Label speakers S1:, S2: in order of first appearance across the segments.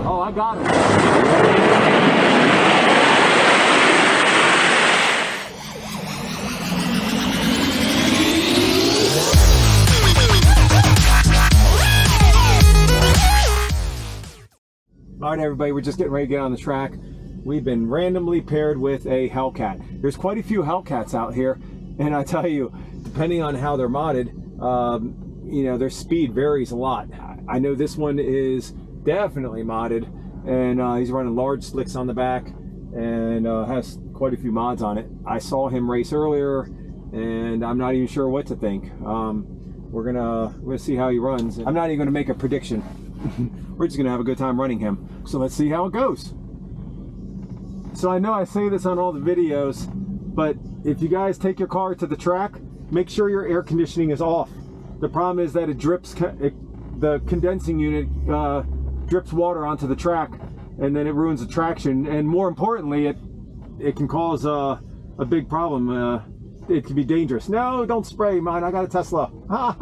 S1: Oh, I got it. All right, everybody, we're just getting ready to get on the track. We've been randomly paired with a Hellcat. There's quite a few Hellcats out here, and I tell you, depending on how they're modded, you know, their speed varies a lot. I know this one is definitely modded, and he's running large slicks on the back and has quite a few mods on it. I saw him race earlier, and I'm not even sure what to think. We're gonna see how he runs. I'm not even gonna make a prediction. We're just gonna have a good time running him. So let's see how it goes. So I know I say this on all the videos, but if you guys take your car to the track, make sure your air conditioning is off. The problem is that it drips, the condensing unit drips water onto the track, and then it ruins the traction. And more importantly, it can cause a big problem. It can be dangerous. No, don't spray mine. I got a Tesla. I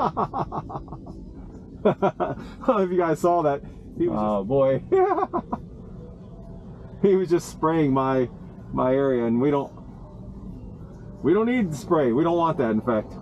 S1: don't know if you guys saw that. Oh boy. He was just spraying my area, and we don't need to spray. We don't want that, in fact.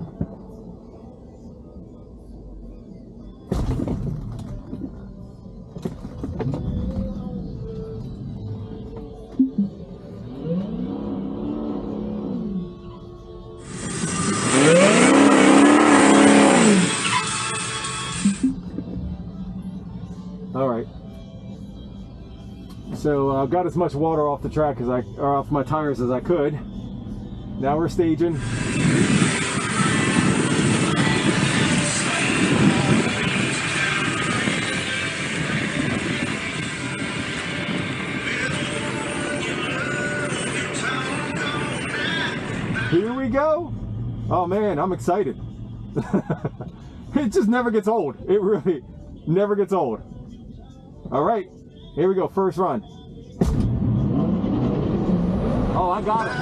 S1: All right. So I got as much water off the track or off my tires as I could. Now we're staging. Here we go. Oh man, I'm excited. It just never gets old. It really never gets old. All right, here we go, first run. Oh, I got it.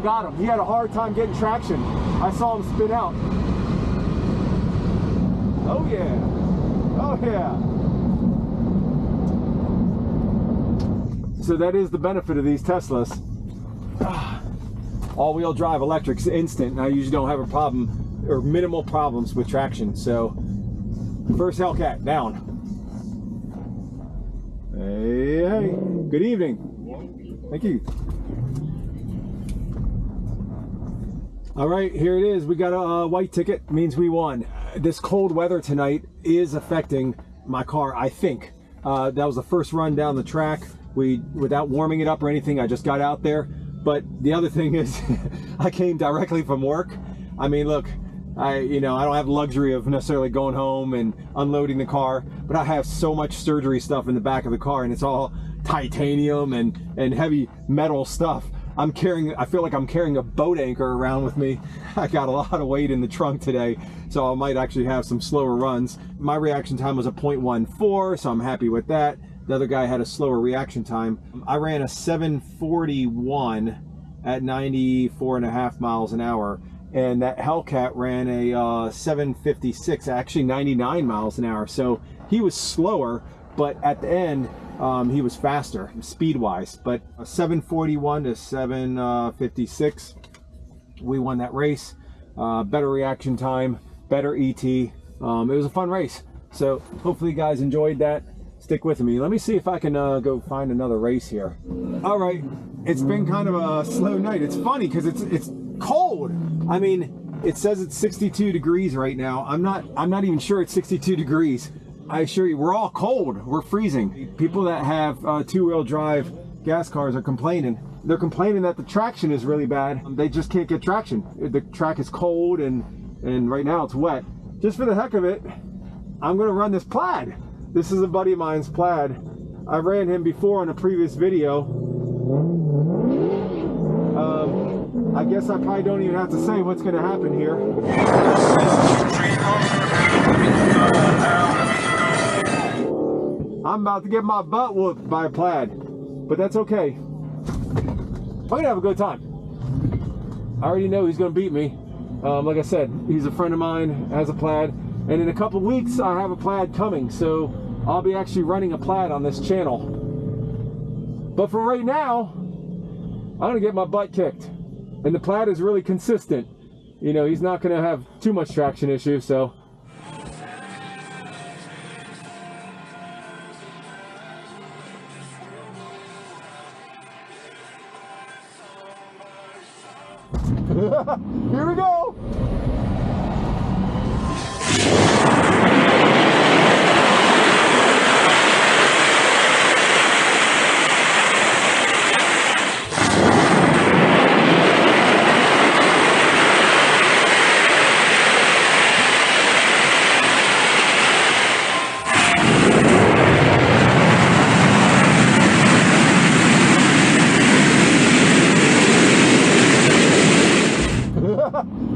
S1: Got him. He had a hard time getting traction. I saw him spin out. Oh yeah. Oh yeah. So that is the benefit of these Teslas. All-wheel drive electric's instant, and I usually don't have a problem or minimal problems with traction. So first Hellcat down. Hey, hey. Good evening. Thank you. All right, here it is. We got a white ticket, means we won. This cold weather tonight is affecting my car, I think. That was the first run down the track. Without warming it up or anything, I just got out there. But the other thing is, I came directly from work. I mean, look, I don't have the luxury of necessarily going home and unloading the car, but I have so much surgery stuff in the back of the car, and it's all titanium and heavy metal stuff. I feel like I'm carrying a boat anchor around with me. I got a lot of weight in the trunk today, so I might actually have some slower runs. My reaction time was a 0.14, so I'm happy with that. The other guy had a slower reaction time. I ran a 741 at 94.5 miles an hour, and that Hellcat ran a 756, actually 99 miles an hour. So he was slower, but at the end, he was faster speed-wise. But 741 to 756, we won that race. Better reaction time, better ET. It was a fun race. So hopefully you guys enjoyed that. Stick with me. Let me see if I can go find another race here. All right, it's been kind of a slow night. It's funny because it's cold. I mean, it says it's 62 degrees right now. I'm not even sure it's 62 degrees. I assure you, we're all cold. We're freezing. People that have two-wheel drive gas cars are complaining. They're complaining that the traction is really bad. They just can't get traction. The track is cold and right now it's wet. Just for the heck of it, I'm gonna run this Plaid. This is a buddy of mine's Plaid. I ran him before in a previous video. I guess I probably don't even have to say what's gonna happen here. I'm about to get my butt whooped by a Plaid, but that's okay. I'm gonna have a good time. I already know he's gonna beat me. Like I said, he's a friend of mine, has a Plaid, and in a couple weeks I have a Plaid coming, so I'll be actually running a Plaid on this channel. But for right now, I'm gonna get my butt kicked. And the Plaid is really consistent. You know, he's not gonna have too much traction issue, so. Here we go!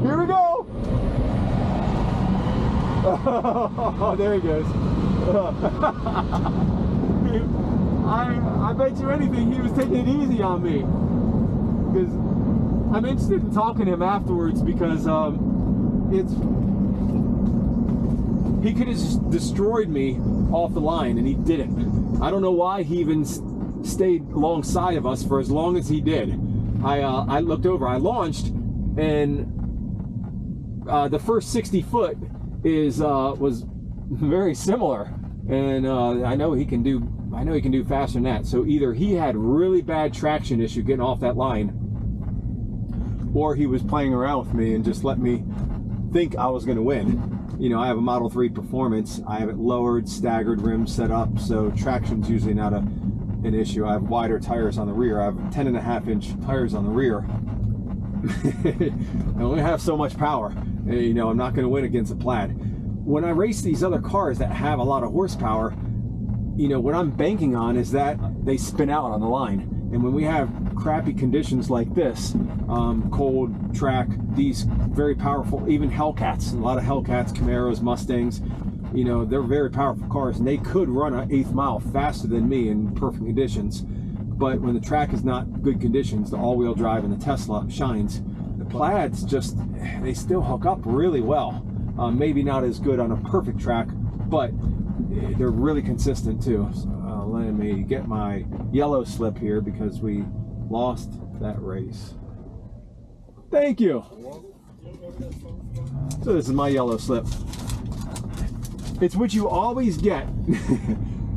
S1: Here we go! Oh, there he goes. I bet you anything he was taking it easy on me. Because I'm interested in talking to him afterwards because he could have just destroyed me off the line and he didn't. I don't know why he even stayed alongside of us for as long as he did. I looked over, I launched, and the first 60 foot was very similar, and I know he can do faster than that. So either he had really bad traction issue getting off that line, or he was playing around with me and just let me think I was going to win. You know, I have a Model 3 Performance. I have it lowered, staggered rims set up, so traction's usually not an issue. I have wider tires on the rear. I have 10.5-inch tires on the rear. I only have so much power. And, you know, I'm not going to win against a Plaid. When I race these other cars that have a lot of horsepower, you know, what I'm banking on is that they spin out on the line. And when we have crappy conditions like this, cold track, these very powerful, even Hellcats, a lot of Hellcats, Camaros, Mustangs, you know, they're very powerful cars, and they could run an 1/8 mile faster than me in perfect conditions. But when the track is not good conditions, the all-wheel drive and the Tesla shines. The Plaids just, they still hook up really well. Maybe not as good on a perfect track, but they're really consistent too. So, let me get my yellow slip here because we lost that race. Thank you. So this is my yellow slip. It's what you always get.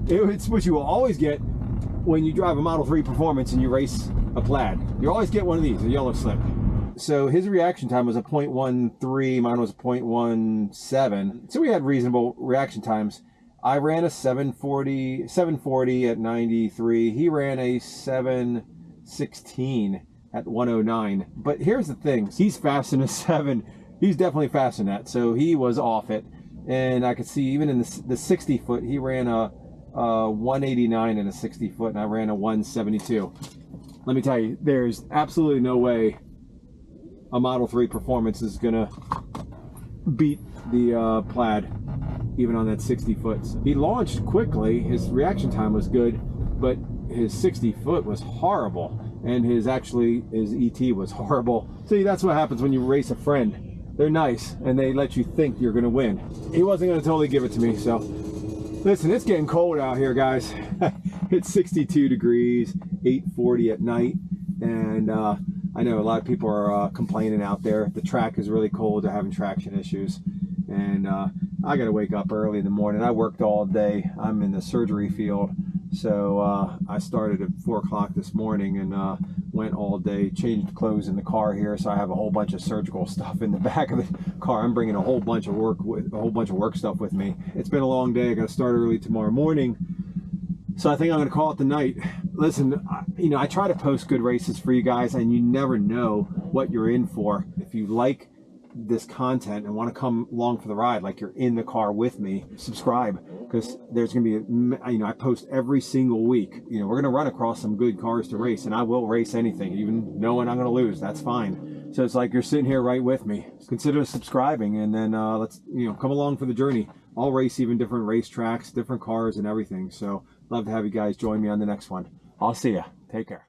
S1: It's what you always get when you drive a Model 3 Performance and you race a Plaid. You always get one of these, a yellow slip. So his reaction time was a 0.13, mine was a 0.17. So we had reasonable reaction times. I ran a 740 at 93. He ran a 716 at 109. But here's the thing, he's faster than a 7. He's definitely faster than that. So he was off it. And I could see even in the 60 foot, he ran a 189 in a 60 foot, and I ran a 172. Let me tell you, there's absolutely no way a Model 3 Performance is gonna beat the Plaid, even on that 60 foot. He launched quickly, his reaction time was good, but his 60 foot was horrible, and his ET was horrible. See, that's what happens when you race a friend. They're nice, and they let you think you're gonna win. He wasn't gonna totally give it to me, so. Listen, it's getting cold out here, guys. It's 62 degrees, 8:40 at night, and I know a lot of people are complaining out there. The track is really cold, they're having traction issues, and I gotta wake up early in the morning. I worked all day. I'm in the surgery field, so I started at 4 o'clock this morning and went all day, changed clothes in the car here, so I have a whole bunch of surgical stuff in the back of the car. I'm bringing a whole bunch of work stuff with me. It's been a long day. I got to start early tomorrow morning, so I think I'm going to call it the night. Listen, you know, I try to post good races for you guys, and you never know what you're in for. If you like this content and want to come along for the ride, like you're in the car with me, subscribe, because there's going to be, you know, I post every single week. You know, we're going to run across some good cars to race, and I will race anything, even knowing I'm going to lose. That's fine. So it's like you're sitting here right with me. Consider subscribing, and then let's, you know, come along for the journey. I'll race even different racetracks, different cars, and everything. So love to have you guys join me on the next one. I'll see ya. Take care.